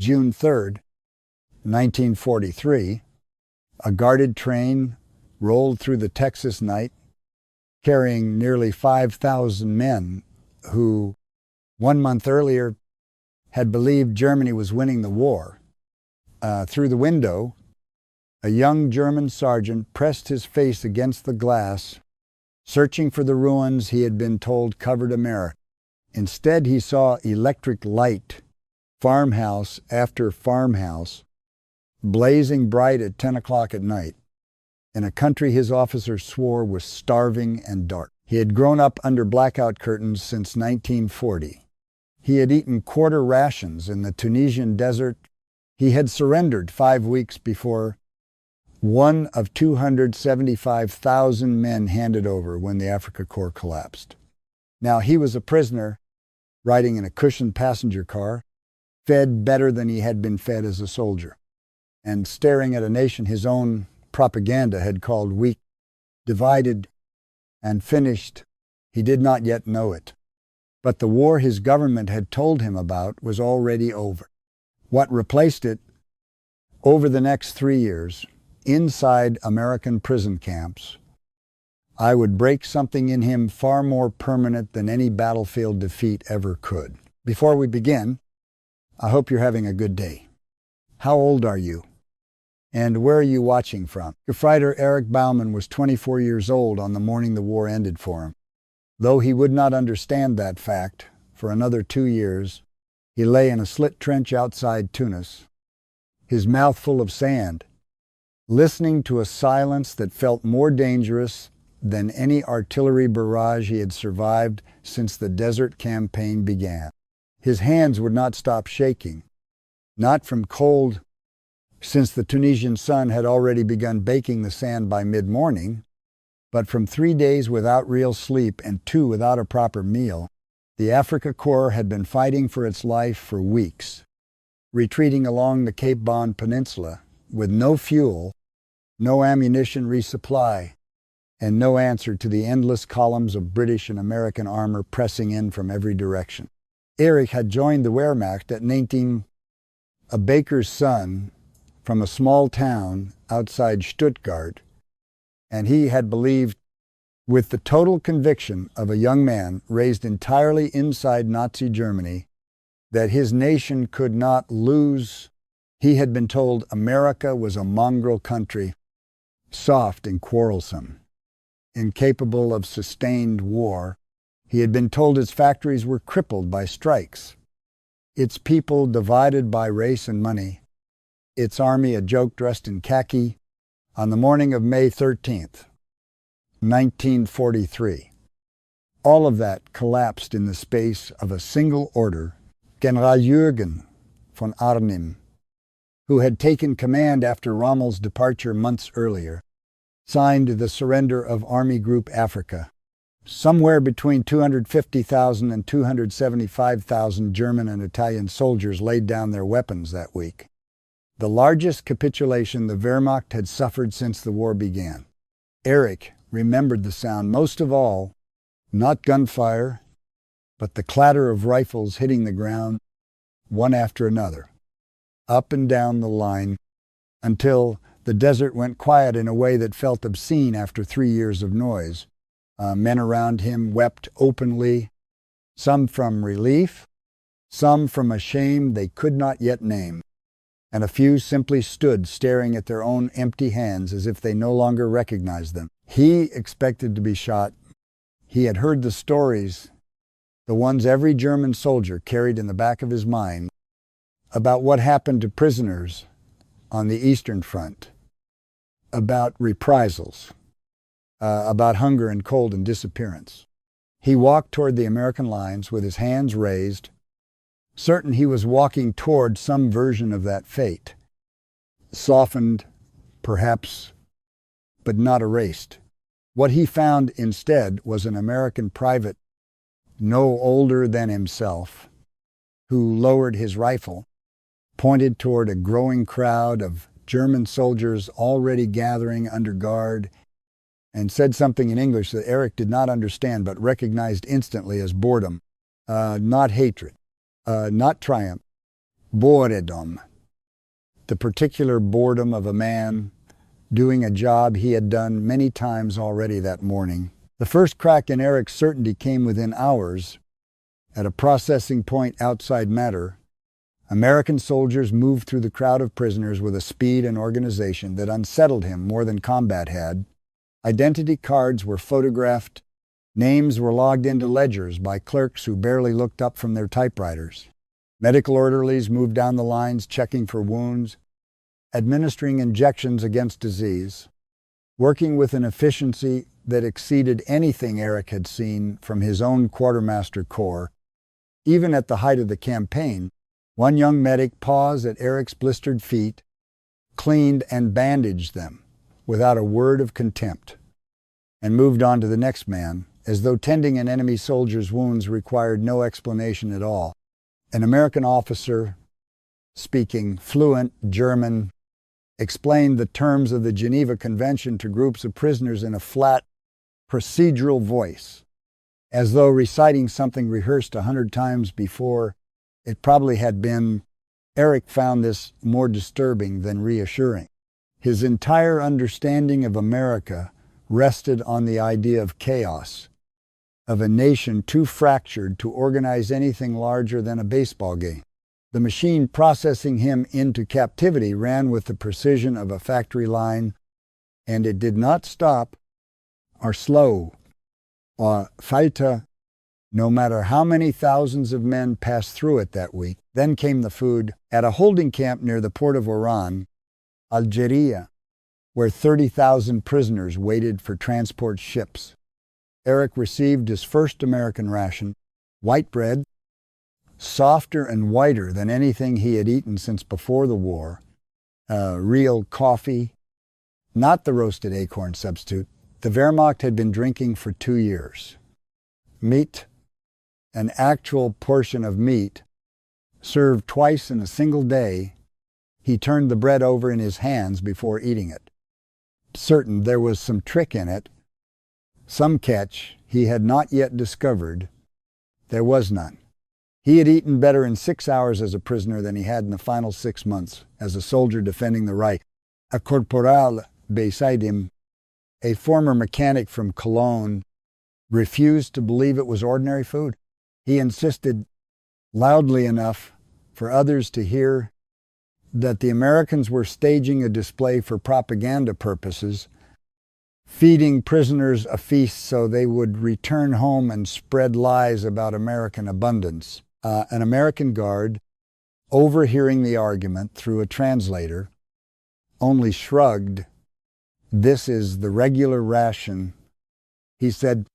June 3rd, 1943, a guarded train rolled through the Texas night, carrying nearly 5,000 men who, 1 month earlier, had believed Germany was winning the war. Through the window, a young German sergeant pressed his face against the glass, searching for the ruins he had been told covered America. Instead, he saw electric light, farmhouse after farmhouse, blazing bright at 10 o'clock at night, in a country his officers swore was starving and dark. He had grown up under blackout curtains since 1940. He had eaten quarter rations in the Tunisian desert. He had surrendered 5 weeks before, one of 275,000 men handed over when the Afrika Korps collapsed. Now he was a prisoner, riding in a cushioned passenger car, fed better than he had been fed as a soldier, and staring at a nation his own propaganda had called weak, divided, and finished. He did not yet know it. But the war his government had told him about was already over. What replaced it, over the next 3 years, inside American prison camps, I would break something in him far more permanent than any battlefield defeat ever could. Before we begin, I hope you're having a good day. How old are you? And where are you watching from? Gefreiter Erich Baumann was 24 years old on the morning the war ended for him. Though he would not understand that fact, for another 2 years, he lay in a slit trench outside Tunis, his mouth full of sand, listening to a silence that felt more dangerous than any artillery barrage he had survived since the desert campaign began. His hands would not stop shaking, not from cold, since the Tunisian sun had already begun baking the sand by mid-morning, but from 3 days without real sleep and 2 without a proper meal. The Afrika Korps had been fighting for its life for weeks, retreating along the Cape Bon Peninsula with no fuel, no ammunition resupply, and no answer to the endless columns of British and American armor pressing in from every direction. Erich had joined the Wehrmacht at 19, a baker's son from a small town outside Stuttgart, and he had believed, with the total conviction of a young man raised entirely inside Nazi Germany, that his nation could not lose. He had been told America was a mongrel country, soft and quarrelsome, incapable of sustained war. He had been told its factories were crippled by strikes, its people divided by race and money, its army a joke dressed in khaki. On the morning of May 13th, 1943, all of that collapsed in the space of a single order. General Jürgen von Arnim, who had taken command after Rommel's departure months earlier, signed the surrender of Army Group Africa. Somewhere between 250,000 and 275,000 German and Italian soldiers laid down their weapons that week, the largest capitulation the Wehrmacht had suffered since the war began. Erich remembered the sound most of all, not gunfire, but the clatter of rifles hitting the ground, one after another, up and down the line, until the desert went quiet in a way that felt obscene after 3 years of noise. Men around him wept openly, some from relief, some from a shame they could not yet name, and a few simply stood staring at their own empty hands as if they no longer recognized them. He expected to be shot. He had heard the stories, the ones every German soldier carried in the back of his mind, about what happened to prisoners on the Eastern Front, about reprisals, about hunger and cold and disappearance. He walked toward the American lines with his hands raised, certain he was walking toward some version of that fate, softened, perhaps, but not erased. What he found instead was an American private, no older than himself, who lowered his rifle, pointed toward a growing crowd of German soldiers already gathering under guard, and said something in English that Erich did not understand but recognized instantly as boredom, not hatred, not triumph, boredom, the particular boredom of a man doing a job he had done many times already that morning. The first crack in Eric's certainty came within hours. At a processing point outside Matter, American soldiers moved through the crowd of prisoners with a speed and organization that unsettled him more than combat had. Identity cards were photographed. Names were logged into ledgers by clerks who barely looked up from their typewriters. Medical orderlies moved down the lines checking for wounds, administering injections against disease, working with an efficiency that exceeded anything Eric had seen from his own quartermaster corps. Even at the height of the campaign, one young medic paused at Eric's blistered feet, cleaned and bandaged them without a word of contempt, and moved on to the next man, as though tending an enemy soldier's wounds required no explanation at all. An American officer, speaking fluent German, explained the terms of the Geneva Convention to groups of prisoners in a flat, procedural voice, as though reciting something rehearsed 100 times before it probably had been. Eric found this more disturbing than reassuring. His entire understanding of America rested on the idea of chaos, of a nation too fractured to organize anything larger than a baseball game. The machine processing him into captivity ran with the precision of a factory line, and it did not stop or slow or falter, no matter how many thousands of men passed through it that week. Then came the food at a holding camp near the port of Oran, Algeria, where 30,000 prisoners waited for transport ships. Eric received his first American ration, white bread, softer and whiter than anything he had eaten since before the war, real coffee, not the roasted acorn substitute the Wehrmacht had been drinking for 2 years. Meat, an actual portion of meat, served twice in a single day. He turned the bread over in his hands before eating it. Certain there was some trick in it, some catch he had not yet discovered. There was none. He had eaten better in 6 hours as a prisoner than he had in the final 6 months as a soldier defending the Reich. A corporal beside him, a former mechanic from Cologne, refused to believe it was ordinary food. He insisted loudly enough for others to hear that the Americans were staging a display for propaganda purposes, feeding prisoners a feast so they would return home and spread lies about American abundance. An American guard, overhearing the argument through a translator, only shrugged. "This is the regular ration." He said,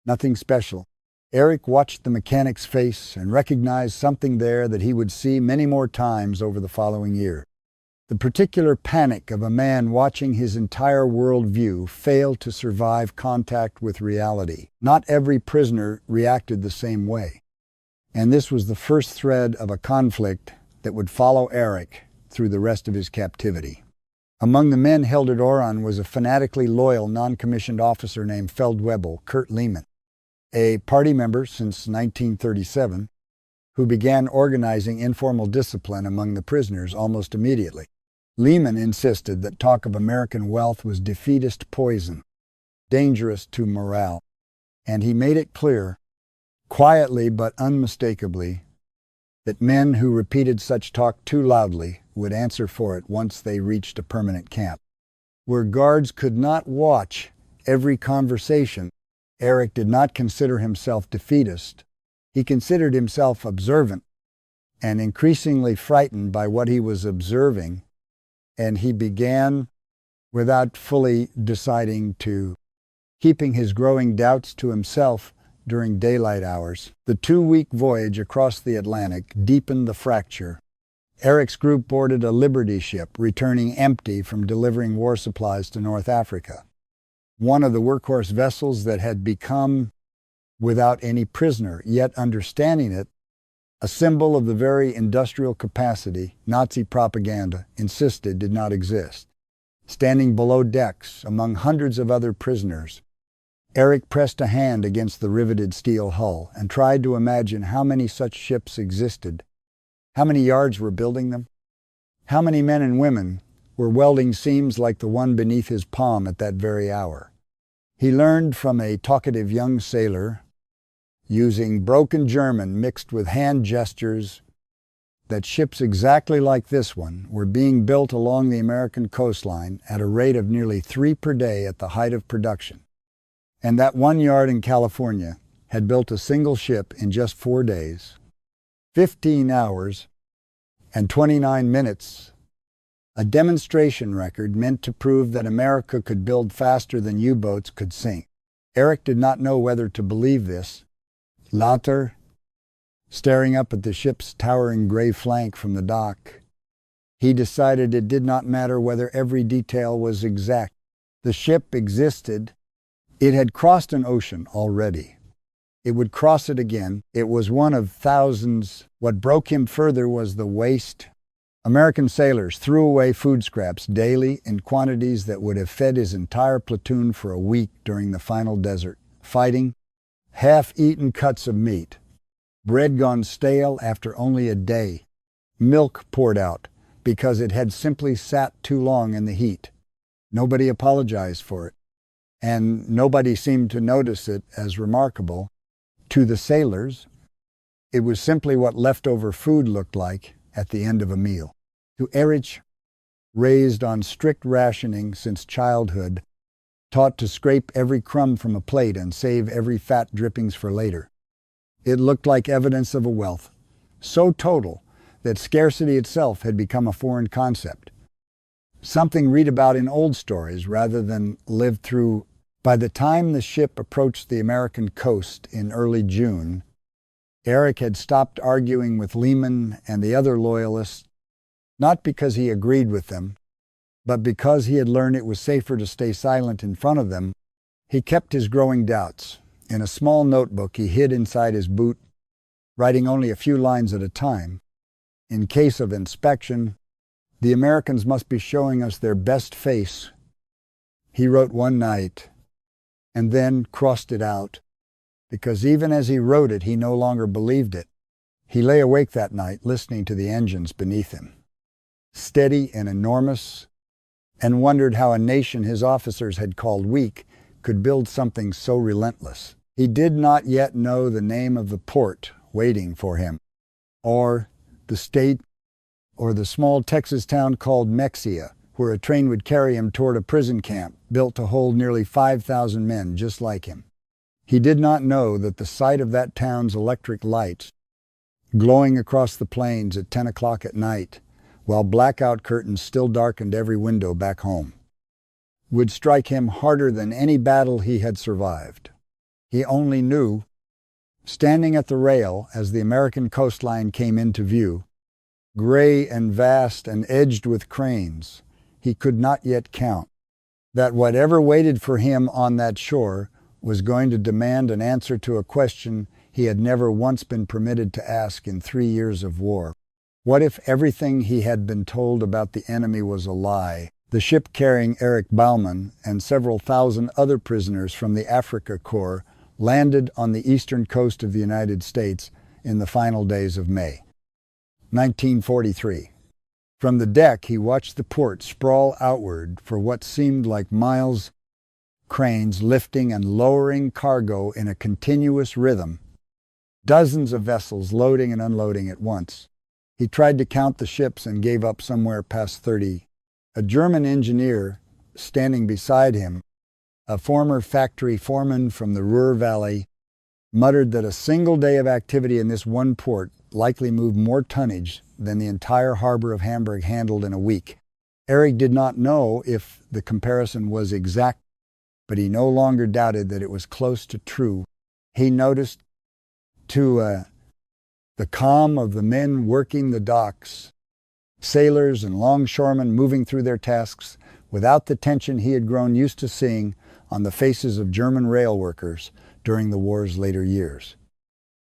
"Nothing special." Eric watched the mechanic's face and recognized something there that he would see many more times over the following year. The particular panic of a man watching his entire worldview fail to survive contact with reality. Not every prisoner reacted the same way. And this was the first thread of a conflict that would follow Eric through the rest of his captivity. Among the men held at Oran was a fanatically loyal non-commissioned officer named Feldwebel, Kurt Lehman, a party member since 1937, who began organizing informal discipline among the prisoners almost immediately. Lehman insisted that talk of American wealth was defeatist poison, dangerous to morale, and he made it clear, quietly but unmistakably, that men who repeated such talk too loudly would answer for it once they reached a permanent camp. Where guards could not watch every conversation, Eric did not consider himself defeatist. He considered himself observant and increasingly frightened by what he was observing, and he began, without fully deciding to, keeping his growing doubts to himself during daylight hours. The 2-week voyage across the Atlantic deepened the fracture. Eric's group boarded a Liberty ship, returning empty from delivering war supplies to North Africa, one of the workhorse vessels that had become, without any prisoner, yet understanding it, a symbol of the very industrial capacity Nazi propaganda insisted did not exist. Standing below decks, among hundreds of other prisoners, Eric pressed a hand against the riveted steel hull and tried to imagine how many such ships existed How many yards were building them? How many men and women were welding seams like the one beneath his palm at that very hour? He learned from a talkative young sailor, using broken German mixed with hand gestures, that ships exactly like this one were being built along the American coastline at a rate of nearly 3 per day at the height of production. And that one yard in California had built a single ship in just 4 days, 15 hours, and 29 minutes, a demonstration record meant to prove that America could build faster than U-boats could sink. Eric did not know whether to believe this. Later, staring up at the ship's towering gray flank from the dock, he decided it did not matter whether every detail was exact. The ship existed. It had crossed an ocean already. It would cross it again. It was one of thousands. What broke him further was the waste. American sailors threw away food scraps daily in quantities that would have fed his entire platoon for a week during the final desert fighting. Half-eaten cuts of meat, bread gone stale after only a day, milk poured out because it had simply sat too long in the heat. Nobody apologized for it, and nobody seemed to notice it as remarkable. To the sailors, it was simply what leftover food looked like at the end of a meal. To Erich, raised on strict rationing since childhood, taught to scrape every crumb from a plate and save every fat drippings for later, it looked like evidence of a wealth so total that scarcity itself had become a foreign concept, something read about in old stories rather than lived through. By the time the ship approached the American coast in early June, Eric had stopped arguing with Lehman and the other loyalists, not because he agreed with them, but because he had learned it was safer to stay silent in front of them. He kept his growing doubts. In a small notebook he hid inside his boot, writing only a few lines at a time. In case of inspection, the Americans must be showing us their best face, he wrote one night, and then crossed it out, because even as he wrote it, he no longer believed it. He lay awake that night listening to the engines beneath him, steady and enormous, and wondered how a nation his officers had called weak could build something so relentless. He did not yet know the name of the port waiting for him, or the state, or the small Texas town called Mexia, where a train would carry him toward a prison camp built to hold nearly 5,000 men just like him. He did not know that the sight of that town's electric lights, glowing across the plains at 10 o'clock at night, while blackout curtains still darkened every window back home, would strike him harder than any battle he had survived. He only knew, standing at the rail as the American coastline came into view, gray and vast and edged with cranes, he could not yet count, that whatever waited for him on that shore was going to demand an answer to a question he had never once been permitted to ask in 3 years of war. What if everything he had been told about the enemy was a lie? The ship carrying Erich Baumann and several thousand other prisoners from the Africa Corps landed on the eastern coast of the United States in the final days of May, 1943. From the deck, he watched the port sprawl outward for what seemed like miles, cranes lifting and lowering cargo in a continuous rhythm, dozens of vessels loading and unloading at once. He tried to count the ships and gave up somewhere past 30. A German engineer standing beside him, a former factory foreman from the Ruhr Valley, muttered that a single day of activity in this one port likely moved more tonnage than the entire harbor of Hamburg handled in a week. Eric did not know if the comparison was exact, but he no longer doubted that it was close to true. He noticed, to the calm of the men working the docks, sailors and longshoremen moving through their tasks without the tension he had grown used to seeing on the faces of German rail workers during the war's later years.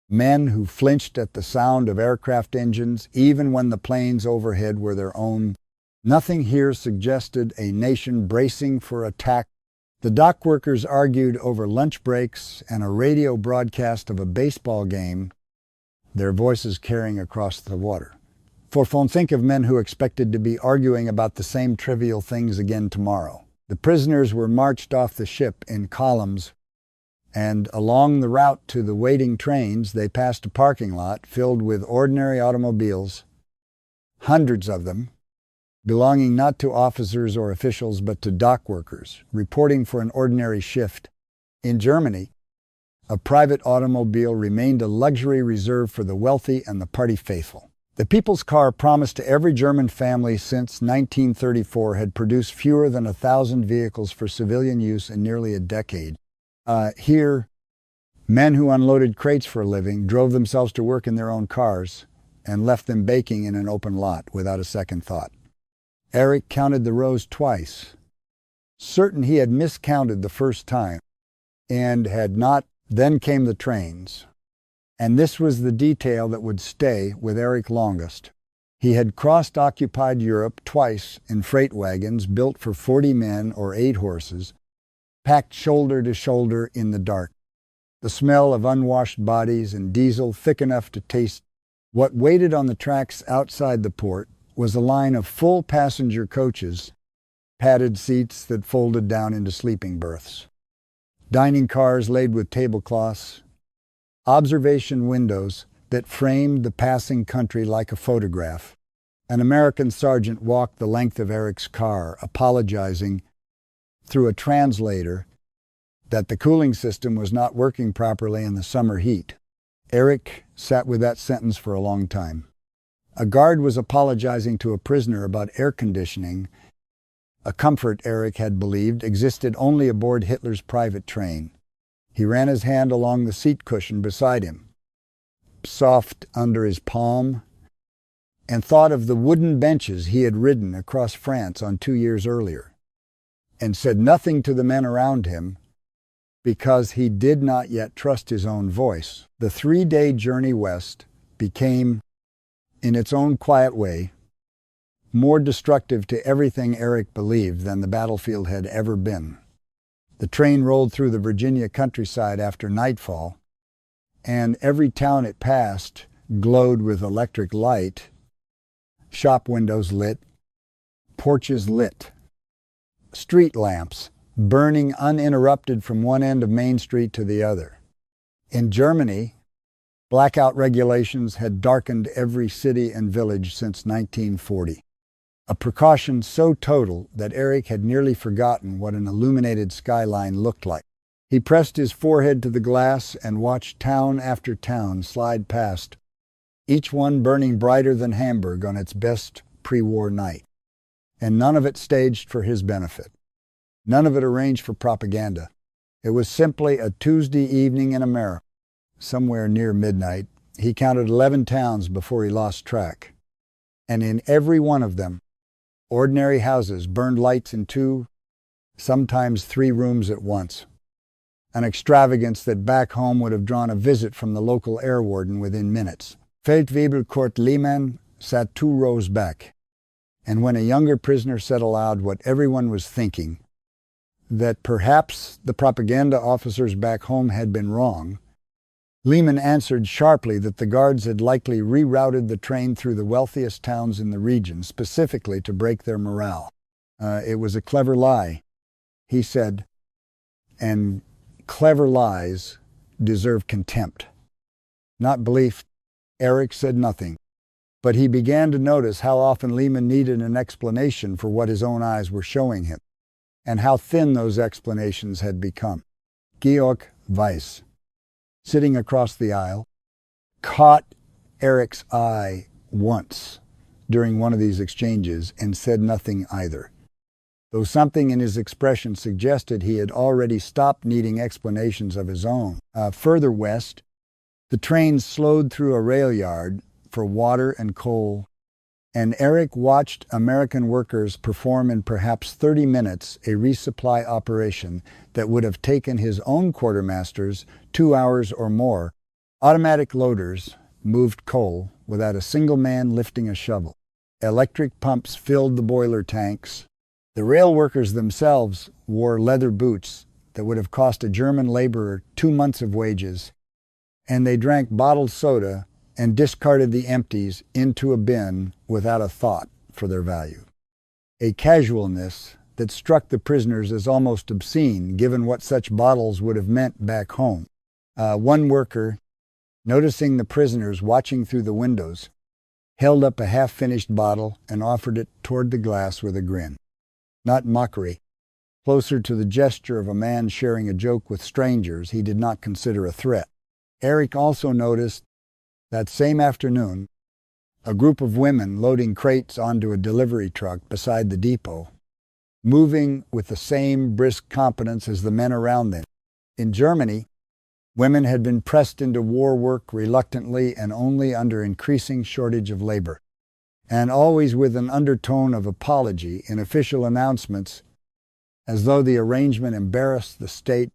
Men who flinched at the sound of aircraft engines, even when the planes overhead were their own. Nothing here suggested a nation bracing for attack. The dock workers argued over lunch breaks and a radio broadcast of a baseball game, their voices carrying across the water. Think of men who expected to be arguing about the same trivial things again tomorrow. The prisoners were marched off the ship in columns, and along the route to the waiting trains, they passed a parking lot filled with ordinary automobiles, hundreds of them, belonging not to officers or officials but to dock workers, reporting for an ordinary shift. In Germany, a private automobile remained a luxury reserved for the wealthy and the party faithful. The people's car, promised to every German family since 1934, had produced fewer than 1,000 vehicles for civilian use in nearly a decade. Here, men who unloaded crates for a living drove themselves to work in their own cars and left them baking in an open lot without a second thought. Eric counted the rows twice, certain he had miscounted the first time and had not. Then came the trains, and this was the detail that would stay with Eric longest. He had crossed occupied Europe twice in freight wagons built for 40 men or 8 horses, packed shoulder to shoulder in the dark. The smell of unwashed bodies and diesel thick enough to taste. What waited on the tracks outside the port was a line of full passenger coaches, padded seats that folded down into sleeping berths, dining cars laid with tablecloths, observation windows that framed the passing country like a photograph. An American sergeant walked the length of Eric's car, apologizing through a translator that the cooling system was not working properly in the summer heat. Eric sat with that sentence for a long time. A guard was apologizing to a prisoner about air conditioning, a comfort Eric had believed existed only aboard Hitler's private train. He ran his hand along the seat cushion beside him, soft under his palm, and thought of the wooden benches he had ridden across France on 2 years earlier, and said nothing to the men around him because he did not yet trust his own voice. The 3-day journey west became, in its own quiet way, more destructive to everything Eric believed than the battlefield had ever been. The train rolled through the Virginia countryside after nightfall, and every town it passed glowed with electric light, shop windows lit, porches lit, street lamps burning uninterrupted from one end of Main Street to the other. In Germany, blackout regulations had darkened every city and village since 1940. A precaution so total that Eric had nearly forgotten what an illuminated skyline looked like. He pressed his forehead to the glass and watched town after town slide past, each one burning brighter than Hamburg on its best pre-war night. And none of it staged for his benefit. None of it arranged for propaganda. It was simply a Tuesday evening in America. Somewhere near midnight, he counted 11 towns before he lost track. And in every one of them, ordinary houses burned lights in 2, sometimes 3 rooms at once. An extravagance that back home would have drawn a visit from the local air warden within minutes. Feldwebel Kurt Lehmann sat 2 rows back, and when a younger prisoner said aloud what everyone was thinking, that perhaps the propaganda officers back home had been wrong, Lehmann answered sharply that the guards had likely rerouted the train through the wealthiest towns in the region, specifically to break their morale. It was a clever lie, he said, and clever lies deserve contempt, not belief. Eric said nothing, but he began to notice how often Lehmann needed an explanation for what his own eyes were showing him, and how thin those explanations had become. Georg Weiss, sitting across the aisle, caught Eric's eye once during one of these exchanges and said nothing either, though something in his expression suggested he had already stopped needing explanations of his own. Further west, the train slowed through a rail yard for water and coal, and Eric watched American workers perform in perhaps 30 minutes a resupply operation that would have taken his own quartermasters 2 hours or more. Automatic loaders moved coal without a single man lifting a shovel. Electric pumps filled the boiler tanks. The rail workers themselves wore leather boots that would have cost a German laborer 2 months of wages, and they drank bottled soda and discarded the empties into a bin without a thought for their value. A casualness that struck the prisoners as almost obscene, given what such bottles would have meant back home. One worker, noticing the prisoners watching through the windows, held up a half-finished bottle and offered it toward the glass with a grin. Not mockery. Closer to the gesture of a man sharing a joke with strangers he did not consider a threat. Eric also noticed that same afternoon a group of women loading crates onto a delivery truck beside the depot, moving with the same brisk competence as the men around them. In Germany, women had been pressed into war work reluctantly and only under increasing shortage of labor, and always with an undertone of apology in official announcements, as though the arrangement embarrassed the state.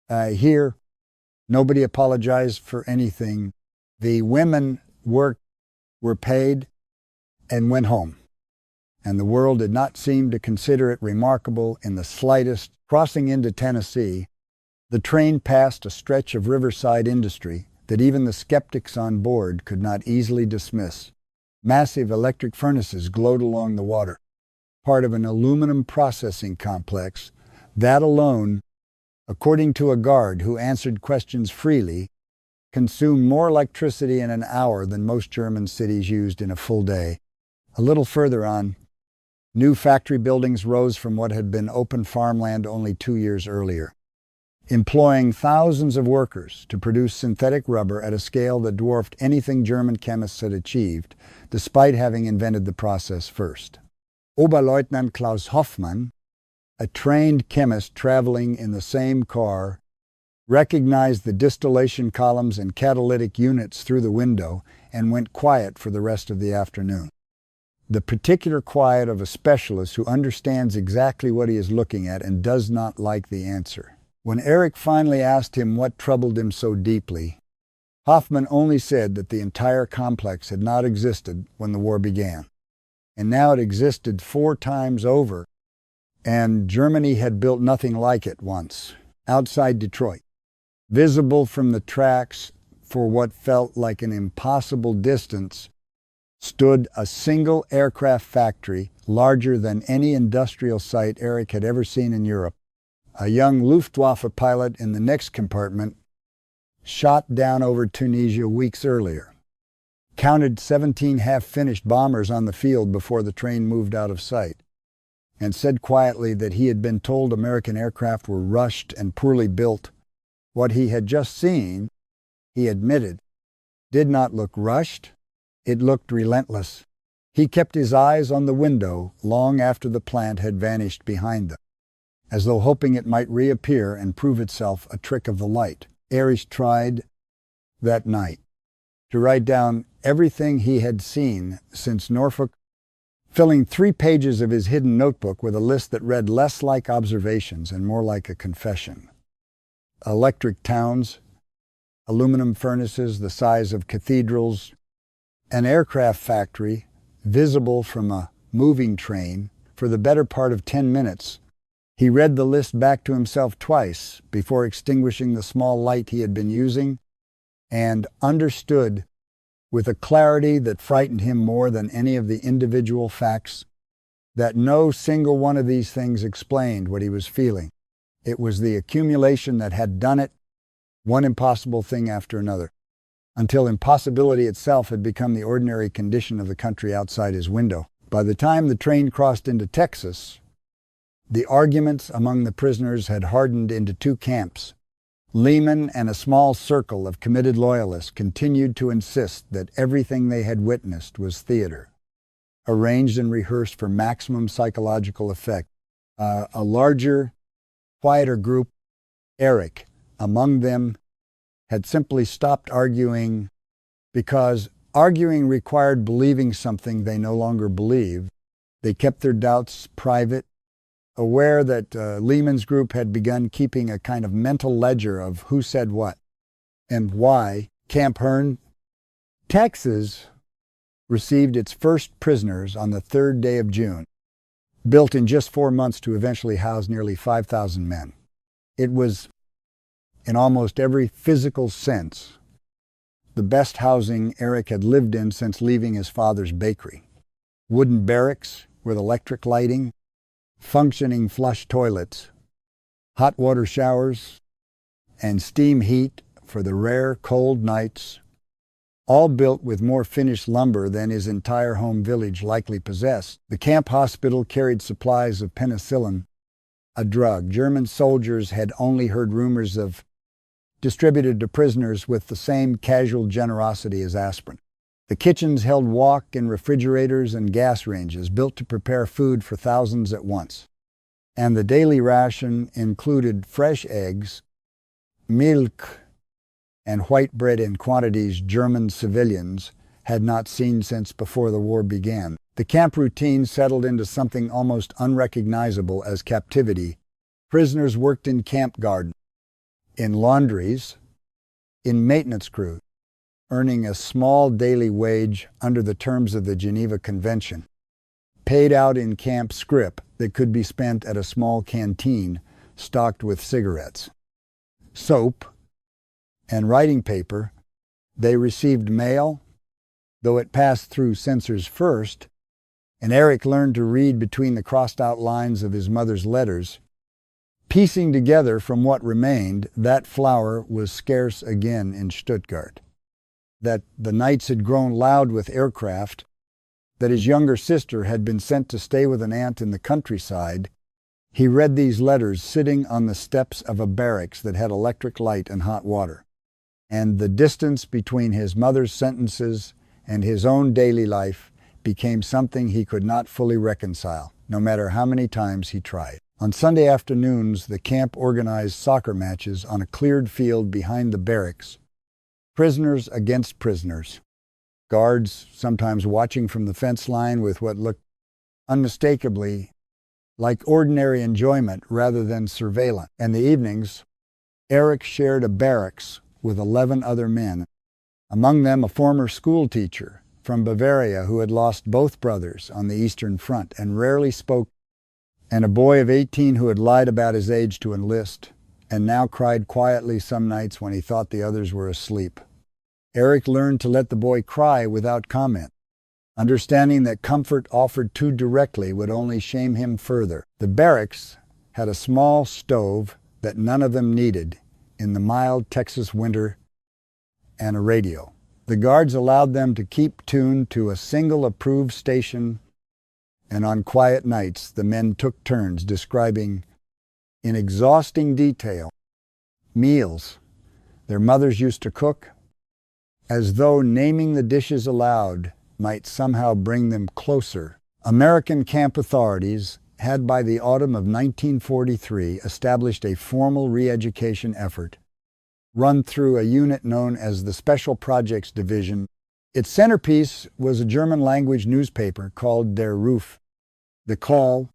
Here, nobody apologized for anything. The women worked, were paid, and went home, and the world did not seem to consider it remarkable in the slightest. Crossing into Tennessee, the train passed a stretch of riverside industry that even the skeptics on board could not easily dismiss. Massive electric furnaces glowed along the water, part of an aluminum processing complex that alone, according to a guard who answered questions freely, consumed more electricity in an hour than most German cities used in a full day. A little further on, new factory buildings rose from what had been open farmland only 2 years earlier, employing thousands of workers to produce synthetic rubber at a scale that dwarfed anything German chemists had achieved, despite having invented the process first. Oberleutnant Klaus Hoffmann, a trained chemist traveling in the same car, recognized the distillation columns and catalytic units through the window and went quiet for the rest of the afternoon. The particular quiet of a specialist who understands exactly what he is looking at and does not like the answer. When Eric finally asked him what troubled him so deeply, Hoffman only said that the entire complex had not existed when the war began, and now it existed 4 times over, and Germany had built nothing like it once. Outside Detroit, visible from the tracks for what felt like an impossible distance, stood a single aircraft factory larger than any industrial site Eric had ever seen in Europe. A young Luftwaffe pilot in the next compartment, shot down over Tunisia weeks earlier, counted 17 half-finished bombers on the field before the train moved out of sight, and said quietly that he had been told American aircraft were rushed and poorly built. What he had just seen, he admitted, did not look rushed. It looked relentless. He kept his eyes on the window long after the plant had vanished behind them, as though hoping it might reappear and prove itself a trick of the light. Erich tried that night to write down everything he had seen since Norfolk, filling 3 pages of his hidden notebook with a list that read less like observations and more like a confession. Electric towns, aluminum furnaces the size of cathedrals, an aircraft factory visible from a moving train for the better part of 10 minutes. He read the list back to himself twice before extinguishing the small light he had been using, and understood with a clarity that frightened him more than any of the individual facts that no single one of these things explained what he was feeling. It was the accumulation that had done it, one impossible thing after another, until impossibility itself had become the ordinary condition of the country outside his window. By the time the train crossed into Texas, the arguments among the prisoners had hardened into 2 camps. Lehman and a small circle of committed loyalists continued to insist that everything they had witnessed was theater, arranged and rehearsed for maximum psychological effect. A larger, quieter group, Eric, among them, had simply stopped arguing because arguing required believing something they no longer believed. They kept their doubts private, aware that Lehman's group had begun keeping a kind of mental ledger of who said what and why. Camp Hearn, Texas, received its first prisoners on the 3rd day of June, built in just 4 months to eventually house nearly 5,000 men. It was, in almost every physical sense, the best housing Eric had lived in since leaving his father's bakery. Wooden barracks with electric lighting, functioning flush toilets, hot water showers, and steam heat for the rare cold nights, all built with more finished lumber than his entire home village likely possessed. The camp hospital carried supplies of penicillin, a drug German soldiers had only heard rumors of, distributed to prisoners with the same casual generosity as aspirin. The kitchens held walk-in refrigerators and gas ranges built to prepare food for thousands at once. And the daily ration included fresh eggs, milk, and white bread in quantities German civilians had not seen since before the war began. The camp routine settled into something almost unrecognizable as captivity. Prisoners worked in camp gardens, in laundries, in maintenance crews, earning a small daily wage under the terms of the Geneva Convention, paid out in camp scrip that could be spent at a small canteen stocked with cigarettes, soap, and writing paper. They received mail, though it passed through censors first, and Eric learned to read between the crossed-out lines of his mother's letters. Piecing together from what remained, that flour was scarce again in Stuttgart, that the nights had grown loud with aircraft, that his younger sister had been sent to stay with an aunt in the countryside. He read these letters sitting on the steps of a barracks that had electric light and hot water, and the distance between his mother's sentences and his own daily life became something he could not fully reconcile, no matter how many times he tried. On Sunday afternoons, the camp organized soccer matches on a cleared field behind the barracks, prisoners against prisoners, guards sometimes watching from the fence line with what looked unmistakably like ordinary enjoyment rather than surveillance. And the evenings, Eric shared a barracks with 11 other men, among them a former school teacher from Bavaria who had lost both brothers on the Eastern Front and rarely spoke, and a boy of 18 who had lied about his age to enlist and now cried quietly some nights when he thought the others were asleep. Eric learned to let the boy cry without comment, understanding that comfort offered too directly would only shame him further. The barracks had a small stove that none of them needed in the mild Texas winter and a radio. The guards allowed them to keep tuned to a single approved station, and on quiet nights the men took turns describing in exhausting detail meals their mothers used to cook, as though naming the dishes aloud might somehow bring them closer. American camp authorities had by the autumn of 1943 established a formal re-education effort run through a unit known as the Special Projects Division. Its centerpiece was a German-language newspaper called Der Ruf, The Call,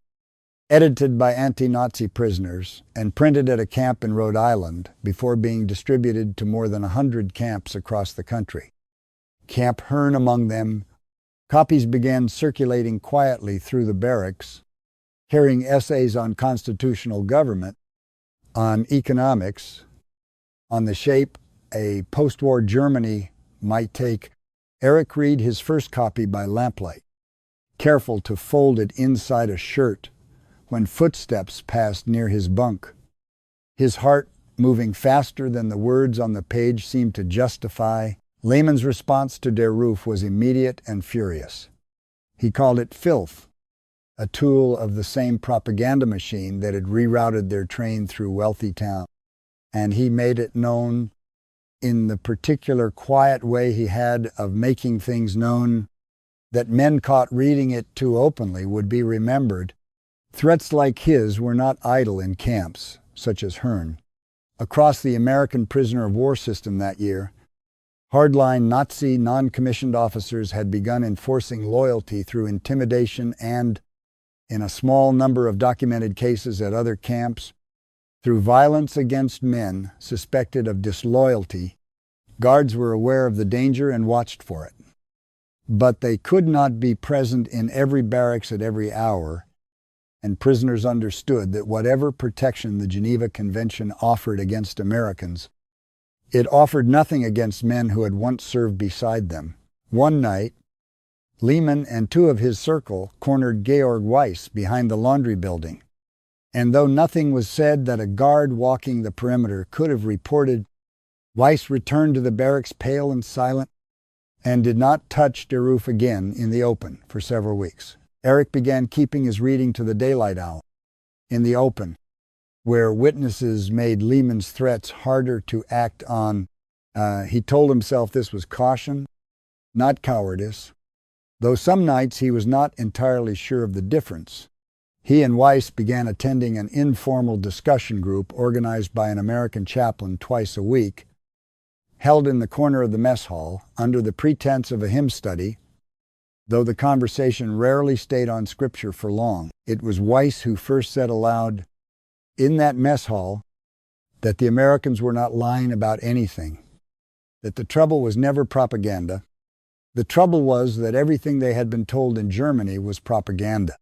edited by anti-Nazi prisoners and printed at a camp in Rhode Island before being distributed to more than 100 camps across the country. Camp Hearn among them, copies began circulating quietly through the barracks, carrying essays on constitutional government, on economics, on the shape a post-war Germany might take. Eric read his first copy by lamplight, careful to fold it inside a shirt when footsteps passed near his bunk, his heart moving faster than the words on the page seemed to justify. Lehman's response to Der Ruf was immediate and furious. He called it filth, a tool of the same propaganda machine that had rerouted their train through wealthy towns, and he made it known in the particular quiet way he had of making things known that men caught reading it too openly would be remembered. Threats like his were not idle in camps, such as Hearn. Across the American prisoner of war system that year, hardline Nazi non-commissioned officers had begun enforcing loyalty through intimidation and, in a small number of documented cases at other camps, through violence against men suspected of disloyalty. Guards were aware of the danger and watched for it. But they could not be present in every barracks at every hour, and prisoners understood that whatever protection the Geneva Convention offered against Americans It offered nothing against men who had once served beside them. One night, Lehman and two of his circle cornered Georg Weiss behind the laundry building, and though nothing was said that a guard walking the perimeter could have reported, Weiss returned to the barracks pale and silent and did not touch der Roof again in the open for several weeks. Erich began keeping his reading to the daylight hour, in the open, where witnesses made Lehman's threats harder to act on. He told himself this was caution, not cowardice, though some nights he was not entirely sure of the difference. He and Weiss began attending an informal discussion group organized by an American chaplain twice a week, held in the corner of the mess hall under the pretense of a hymn study. Though the conversation rarely stayed on scripture for long, it was Weiss who first said aloud, in that mess hall, that the Americans were not lying about anything, that the trouble was never propaganda. The trouble was that everything they had been told in Germany was propaganda,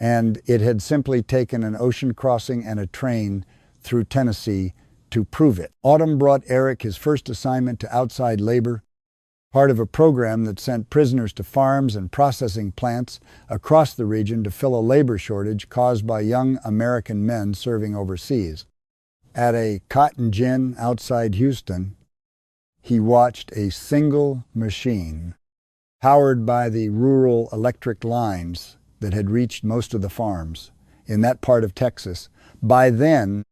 and it had simply taken an ocean crossing and a train through Tennessee to prove it. Autumn brought Erich his first assignment to outside labor, part of a program that sent prisoners to farms and processing plants across the region to fill a labor shortage caused by young American men serving overseas. At a cotton gin outside Houston, he watched a single machine, powered by the rural electric lines that had reached most of the farms in that part of Texas, by then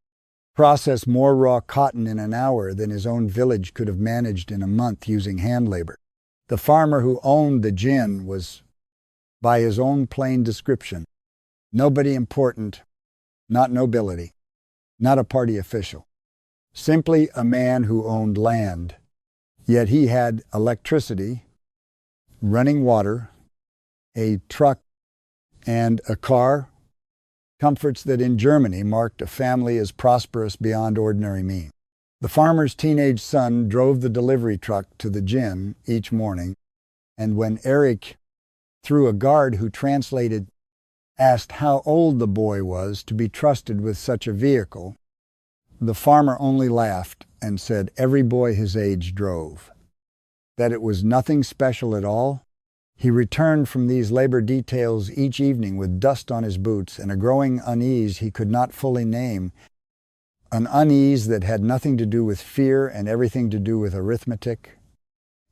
process more raw cotton in an hour than his own village could have managed in a month using hand labor. The farmer who owned the gin was, by his own plain description, nobody important, not nobility, not a party official, simply a man who owned land. Yet he had electricity, running water, a truck, and a car, comforts that in Germany marked a family as prosperous beyond ordinary means. The farmer's teenage son drove the delivery truck to the gin each morning, and when Erich, through a guard who translated, asked how old the boy was to be trusted with such a vehicle, the farmer only laughed and said every boy his age drove, that it was nothing special at all. He returned from these labor details each evening with dust on his boots and a growing unease he could not fully name, an unease that had nothing to do with fear and everything to do with arithmetic.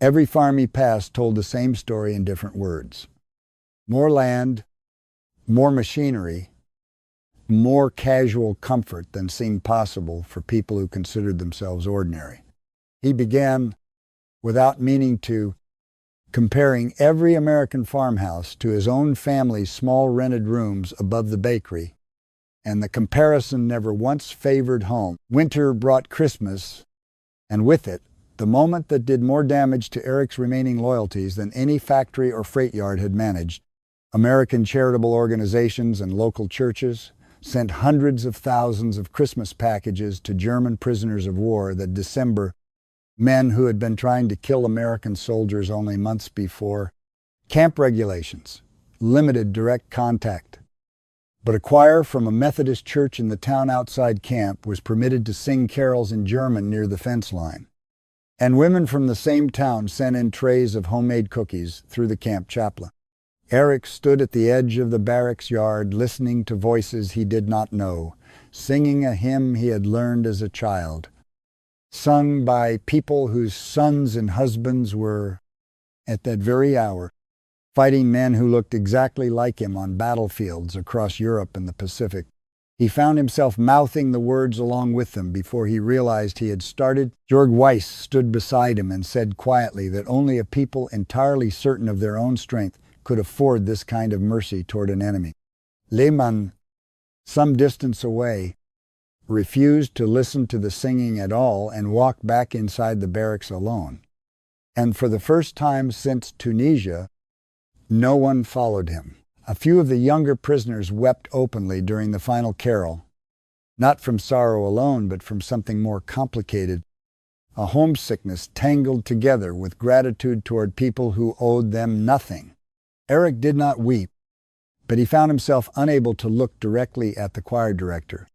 Every farm he passed told the same story in different words. More land, more machinery, more casual comfort than seemed possible for people who considered themselves ordinary. He began, without meaning to, comparing every American farmhouse to his own family's small rented rooms above the bakery, and the comparison never once favored home. Winter brought Christmas, and with it, the moment that did more damage to Erich's remaining loyalties than any factory or freight yard had managed. American charitable organizations and local churches sent hundreds of thousands of Christmas packages to German prisoners of war that December, men who had been trying to kill American soldiers only months before. Camp regulations limited direct contact, but a choir from a Methodist church in the town outside camp was permitted to sing carols in German near the fence line, and women from the same town sent in trays of homemade cookies through the camp chaplain. Erich stood at the edge of the barracks yard listening to voices he did not know, singing a hymn he had learned as a child, sung by people whose sons and husbands were, at that very hour, fighting men who looked exactly like him on battlefields across Europe and the Pacific. He found himself mouthing the words along with them before he realized he had started. Georg Weiss stood beside him and said quietly that only a people entirely certain of their own strength could afford this kind of mercy toward an enemy. Lehmann, some distance away, refused to listen to the singing at all and walked back inside the barracks alone. And for the first time since Tunisia, no one followed him. A few of the younger prisoners wept openly during the final carol, not from sorrow alone, but from something more complicated, a homesickness tangled together with gratitude toward people who owed them nothing. Erich did not weep, but he found himself unable to look directly at the choir director.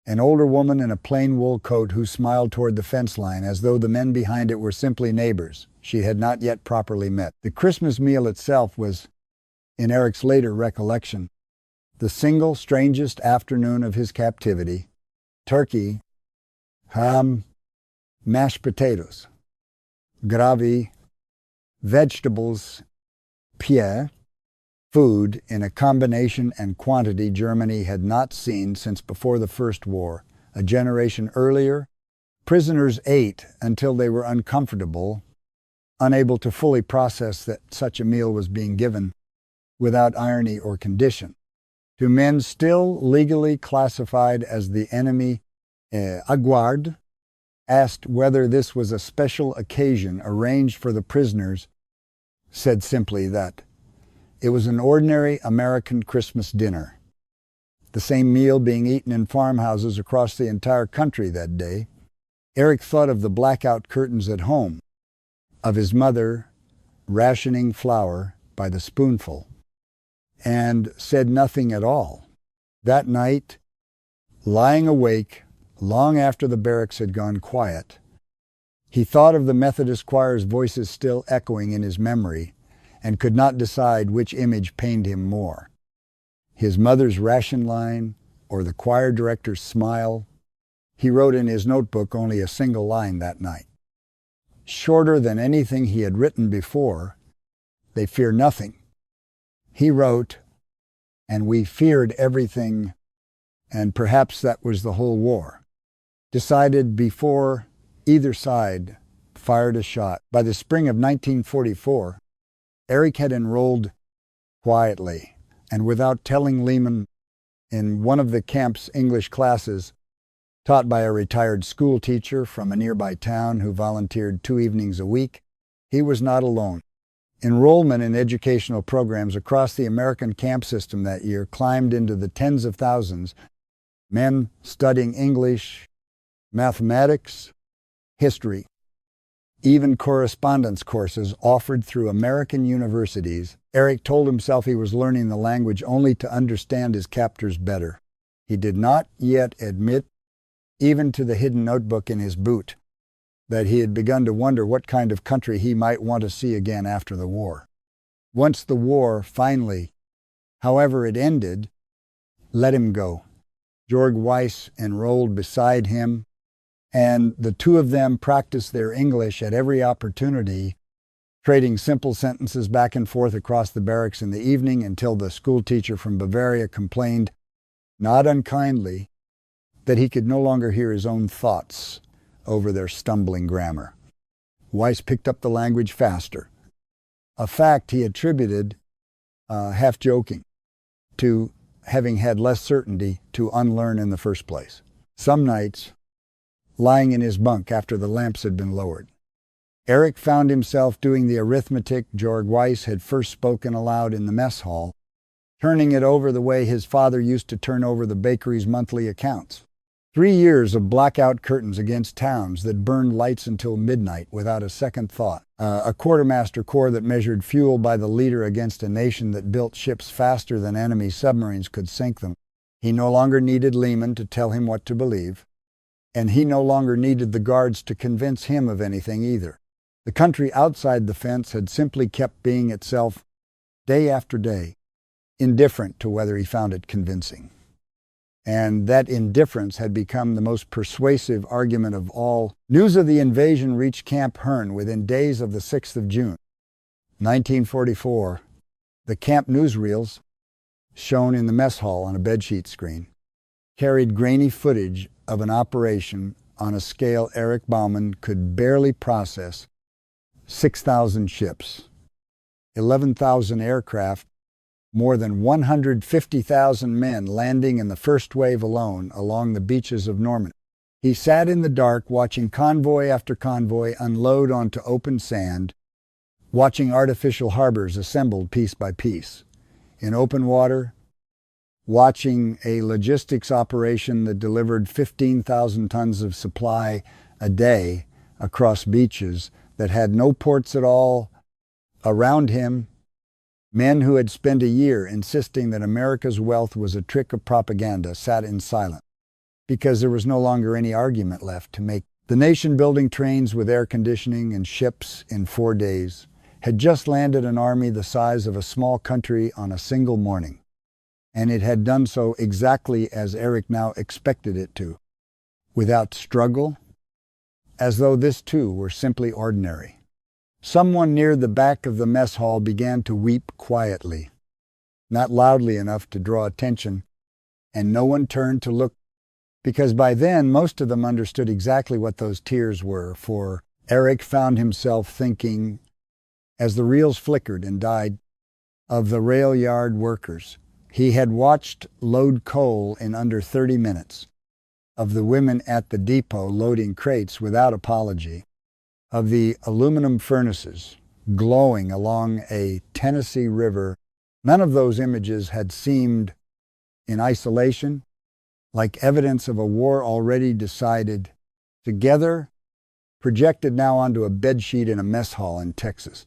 an older woman in a plain wool coat who smiled toward the fence line as though the men behind it were simply neighbors she had not yet properly met. The Christmas meal itself was, in Eric's later recollection, the single strangest afternoon of his captivity. Turkey, ham, mashed potatoes, gravy, vegetables, pie, food in a combination and quantity Germany had not seen since before the First War. A generation earlier, prisoners ate until they were uncomfortable, unable to fully process that such a meal was being given without irony or condition. To men still legally classified as the enemy, Aguard asked whether this was a special occasion arranged for the prisoners, said simply that it was an ordinary American Christmas dinner, the same meal being eaten in farmhouses across the entire country that day. Eric thought of the blackout curtains at home, of his mother rationing flour by the spoonful, and said nothing at all. That night, lying awake long after the barracks had gone quiet, he thought of the Methodist choir's voices still echoing in his memory and could not decide which image pained him more, his mother's ration line or the choir director's smile. He wrote in his notebook only a single line that night. Shorter than anything he had written before, "They fear nothing." He wrote, "And we feared everything, and perhaps that was the whole war." Decided before either side fired a shot. By the spring of 1944, Eric had enrolled quietly and without telling Lehman in one of the camp's English classes, taught by a retired school teacher from a nearby town who volunteered 2 evenings a week. He was not alone. Enrollment in educational programs across the American camp system that year climbed into the tens of thousands, men studying English, mathematics, history, even correspondence courses offered through American universities. Eric told himself he was learning the language only to understand his captors better. He did not yet admit, even to the hidden notebook in his boot, that he had begun to wonder what kind of country he might want to see again after the war. Once the war finally, however it ended, let him go. Georg Weiss enrolled beside him, and the two of them practiced their English at every opportunity, trading simple sentences back and forth across the barracks in the evening until the schoolteacher from Bavaria complained, not unkindly, that he could no longer hear his own thoughts over their stumbling grammar. Weiss picked up the language faster, a fact he attributed, half joking, to having had less certainty to unlearn in the first place. Some nights, lying in his bunk after the lamps had been lowered, Eric found himself doing the arithmetic Georg Weiss had first spoken aloud in the mess hall, turning it over the way his father used to turn over the bakery's monthly accounts. 3 years of blackout curtains against towns that burned lights until midnight without a second thought. A quartermaster corps that measured fuel by the liter against a nation that built ships faster than enemy submarines could sink them. He no longer needed Lehman to tell him what to believe, and he no longer needed the guards to convince him of anything either. The country outside the fence had simply kept being itself day after day, indifferent to whether he found it convincing. And that indifference had become the most persuasive argument of all. News of the invasion reached Camp Hearn within days of the 6th of June, 1944. The camp newsreels, shown in the mess hall on a bedsheet screen, carried grainy footage of an operation on a scale Eric Bauman could barely process. 6,000 ships, 11,000 aircraft, more than 150,000 men landing in the first wave alone along the beaches of Normandy. He sat in the dark watching convoy after convoy unload onto open sand, watching artificial harbors assembled piece by piece. In open water, watching a logistics operation that delivered 15,000 tons of supply a day across beaches that had no ports at all. Around him, men who had spent a year insisting that America's wealth was a trick of propaganda sat in silence. because there was no longer any argument left to make. The nation building trains with air conditioning and ships in 4 days had just landed an army the size of a small country on a single morning, and it had done so exactly as Eric now expected it to, without struggle, as though this too were simply ordinary. Someone near the back of the mess hall began to weep quietly, not loudly enough to draw attention, and no one turned to look, because by then most of them understood exactly what those tears were, for Eric found himself thinking, as the reels flickered and died, of the rail yard workers he had watched load coal in under 30 minutes, of the women at the depot loading crates without apology, of the aluminum furnaces glowing along a Tennessee river. None of those images had seemed, in isolation, like evidence of a war already decided, together, projected now onto a bedsheet in a mess hall in Texas.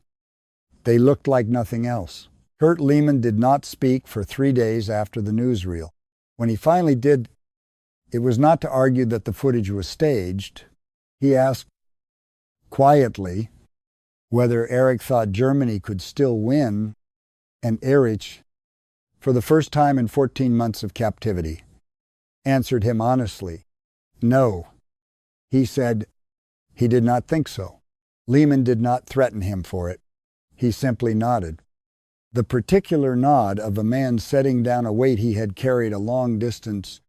They looked like nothing else. Kurt Lehman did not speak for 3 days after the newsreel. When he finally did, it was not to argue that the footage was staged. He asked quietly whether Eric thought Germany could still win, and Erich, for the first time in 14 months of captivity, answered him honestly, no. He said he did not think so. Lehman did not threaten him for it. He simply nodded. The particular nod of a man setting down a weight he had carried a long distance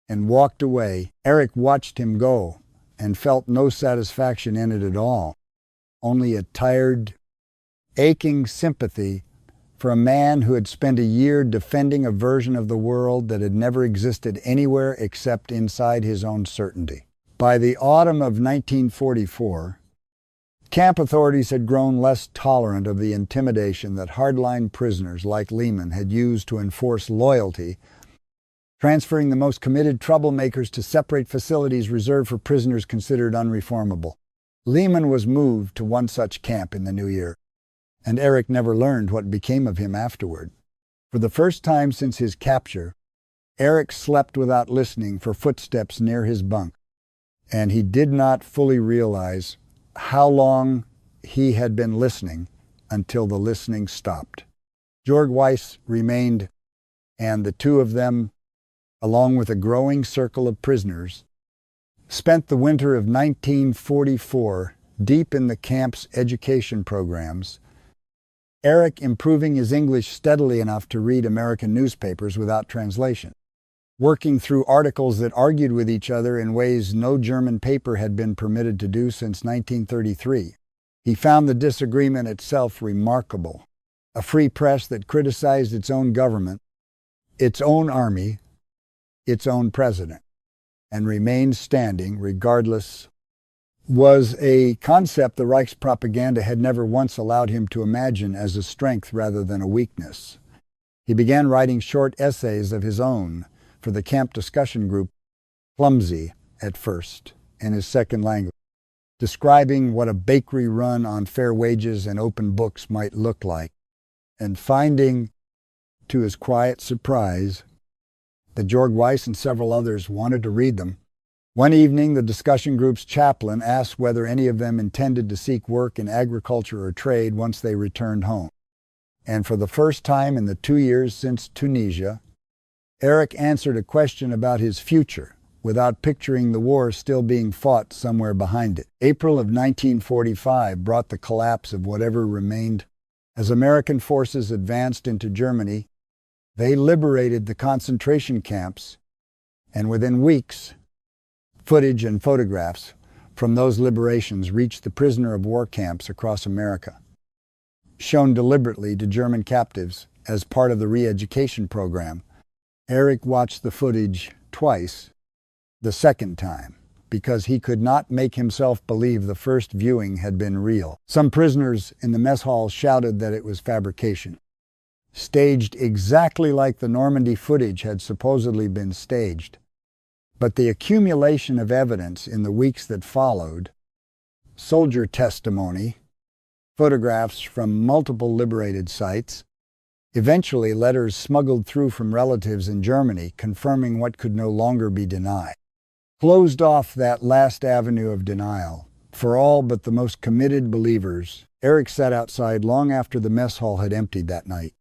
and walked away. Eric watched him go and felt no satisfaction in it at all, only a tired, aching sympathy for a man who had spent a year defending a version of the world that had never existed anywhere except inside his own certainty. By the autumn of 1944, camp authorities had grown less tolerant of the intimidation that hardline prisoners like Lehman had used to enforce loyalty, transferring the most committed troublemakers to separate facilities reserved for prisoners considered unreformable. Lehman was moved to one such camp in the new year, and Eric never learned what became of him afterward. For the first time since his capture, Eric slept without listening for footsteps near his bunk, and he did not fully realize how long he had been listening until the listening stopped. Georg Weiss remained, and the two of them, along with a growing circle of prisoners, spent the winter of 1944 deep in the camp's education programs, Eric improving his English steadily enough to read American newspapers without translation, working through articles that argued with each other in ways no German paper had been permitted to do since 1933. He found the disagreement itself remarkable. A free press that criticized its own government, its own army, its own president, and remained standing regardless, was a concept the Reich's propaganda had never once allowed him to imagine as a strength rather than a weakness. He began writing short essays of his own for the camp discussion group, clumsy at first, in his second language, describing what a bakery run on fair wages and open books might look like, and finding, to his quiet surprise, that Georg Weiss and several others wanted to read them. One evening, the discussion group's chaplain asked whether any of them intended to seek work in agriculture or trade once they returned home. And for the first time in the 2 years since Tunisia, Eric answered a question about his future without picturing the war still being fought somewhere behind it. April of 1945 brought the collapse of whatever remained. As American forces advanced into Germany, they liberated the concentration camps, and within weeks, footage and photographs from those liberations reached the prisoner of war camps across America, shown deliberately to German captives as part of the re-education program. Eric watched the footage twice, the second time, because he could not make himself believe the first viewing had been real. Some prisoners in the mess hall shouted that it was fabrication, staged exactly like the Normandy footage had supposedly been staged. But the accumulation of evidence in the weeks that followed, soldier testimony, photographs from multiple liberated sites, eventually letters smuggled through from relatives in Germany confirming what could no longer be denied. closed off that last avenue of denial. For all but the most committed believers, Eric sat outside long after the mess hall had emptied that night,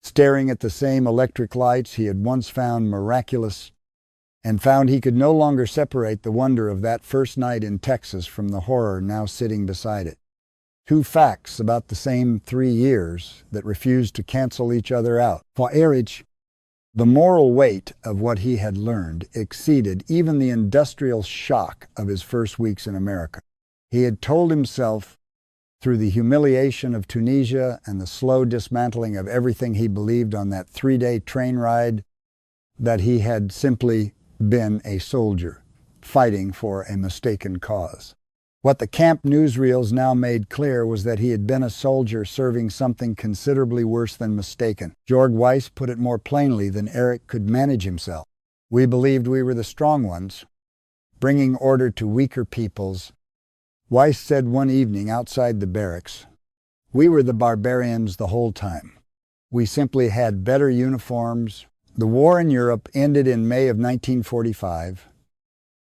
staring at the same electric lights he had once found miraculous, and found he could no longer separate the wonder of that first night in Texas from the horror now sitting beside it. Two facts about the same 3 years that refused to cancel each other out. For Erich, the moral weight of what he had learned exceeded even the industrial shock of his first weeks in America. He had told himself, through the humiliation of Tunisia and the slow dismantling of everything he believed on that 3-day train ride, that he had simply been a soldier, fighting for a mistaken cause. What the camp newsreels now made clear was that he had been a soldier serving something considerably worse than mistaken. Georg Weiss put it more plainly than Eric could manage himself. We believed we were the strong ones, bringing order to weaker peoples. Weiss said one evening outside the barracks, "We were the barbarians the whole time. We simply had better uniforms." The war in Europe ended in May of 1945,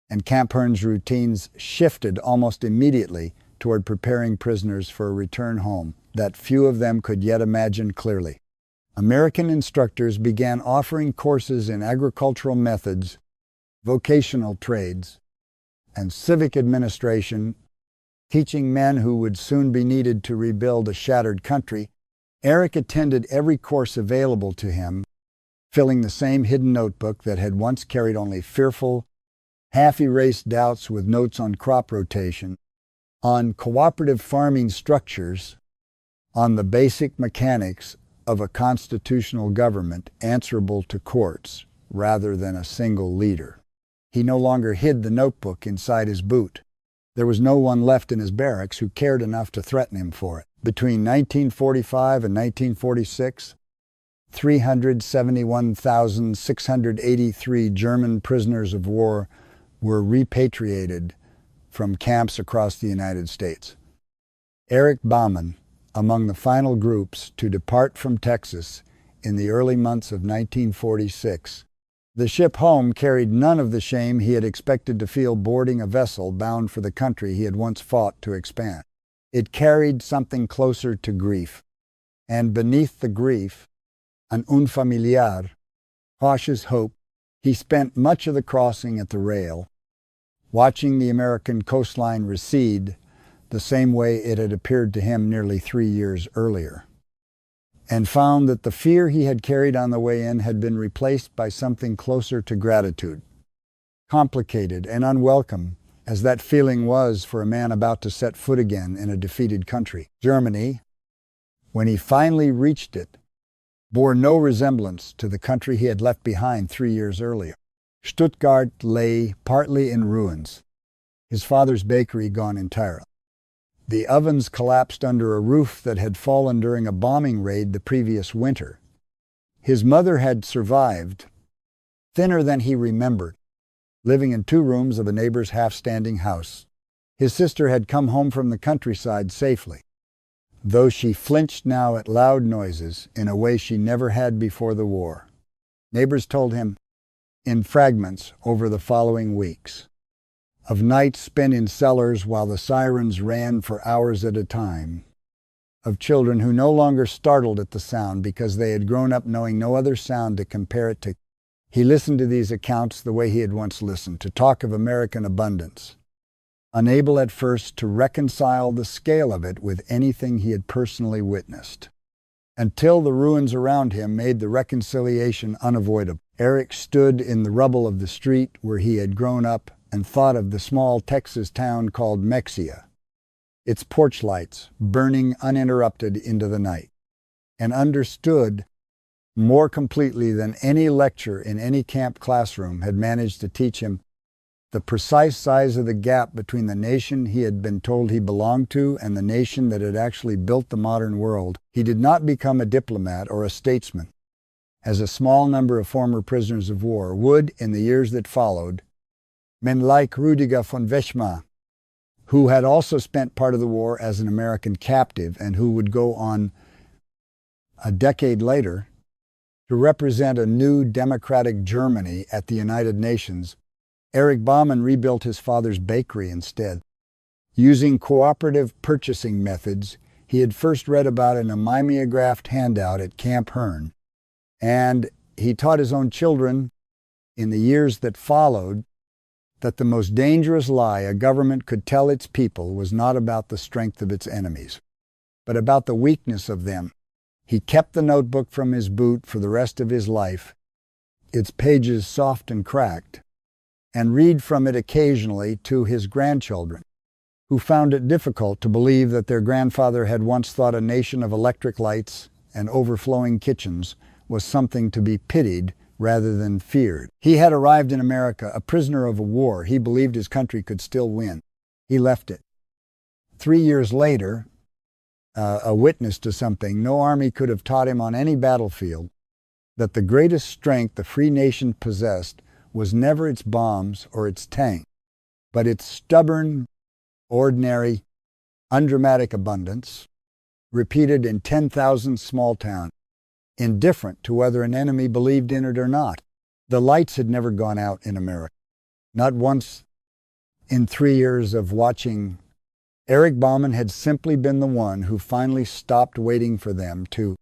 and Camp Hearn's routines shifted almost immediately toward preparing prisoners for a return home that few of them could yet imagine clearly. American instructors began offering courses in agricultural methods, vocational trades, and civic administration, teaching men who would soon be needed to rebuild a shattered country. Eric attended every course available to him, filling the same hidden notebook that had once carried only fearful, half-erased doubts with notes on crop rotation, on cooperative farming structures, on the basic mechanics of a constitutional government answerable to courts rather than a single leader. He no longer hid the notebook inside his boot. There was no one left in his barracks who cared enough to threaten him for it. Between 1945 and 1946, 371,683 German prisoners of war were repatriated from camps across the United States. Erich Baumann, among the final groups to depart from Texas in the early months of 1946, the ship home carried none of the shame he had expected to feel boarding a vessel bound for the country he had once fought to expand. It carried something closer to grief, and beneath the grief, an unfamiliar, cautious hope. He spent much of the crossing at the rail, watching the American coastline recede the same way it had appeared to him nearly 3 years earlier, and found that the fear he had carried on the way in had been replaced by something closer to gratitude. Complicated and unwelcome as that feeling was for a man about to set foot again in a defeated country, Germany, when he finally reached it, bore no resemblance to the country he had left behind 3 years earlier. Stuttgart lay partly in ruins, his father's bakery gone entirely. The ovens collapsed under a roof that had fallen during a bombing raid the previous winter. His mother had survived, thinner than he remembered, living in 2 rooms of a neighbor's half-standing house. His sister had come home from the countryside safely, though she flinched now at loud noises in a way she never had before the war. Neighbors told him, in fragments over the following weeks, of nights spent in cellars while the sirens ran for hours at a time, of children who no longer startled at the sound because they had grown up knowing no other sound to compare it to. He listened to these accounts the way he had once listened, to talk of American abundance, unable at first to reconcile the scale of it with anything he had personally witnessed, until the ruins around him made the reconciliation unavoidable. Eric stood in the rubble of the street where he had grown up and thought of the small Texas town called Mexia, its porch lights burning uninterrupted into the night, and understood more completely than any lecture in any camp classroom had managed to teach him the precise size of the gap between the nation he had been told he belonged to and the nation that had actually built the modern world. He did not become a diplomat or a statesman, as a small number of former prisoners of war would in the years that followed, men like Rüdiger von Wechsma, who had also spent part of the war as an American captive and who would go on a decade later to represent a new democratic Germany at the United Nations. Erich Baumann rebuilt his father's bakery instead. Using cooperative purchasing methods he had first read about in a mimeographed handout at Camp Hearn, and he taught his own children in the years that followed that the most dangerous lie a government could tell its people was not about the strength of its enemies, but about the weakness of them. He kept the notebook from his boot for the rest of his life, its pages soft and cracked, and read from it occasionally to his grandchildren, who found it difficult to believe that their grandfather had once thought a nation of electric lights and overflowing kitchens was something to be pitied rather than feared. He had arrived in America a prisoner of a war he believed his country could still win. He left it. 3 years later, a witness to something no army could have taught him on any battlefield, that the greatest strength the free nation possessed was never its bombs or its tanks, but its stubborn, ordinary, undramatic abundance, repeated in 10,000 small towns, indifferent to whether an enemy believed in it or not. The lights had never gone out in America. Not once in 3 years of watching. Erich Baumann had simply been the one who finally stopped waiting for them to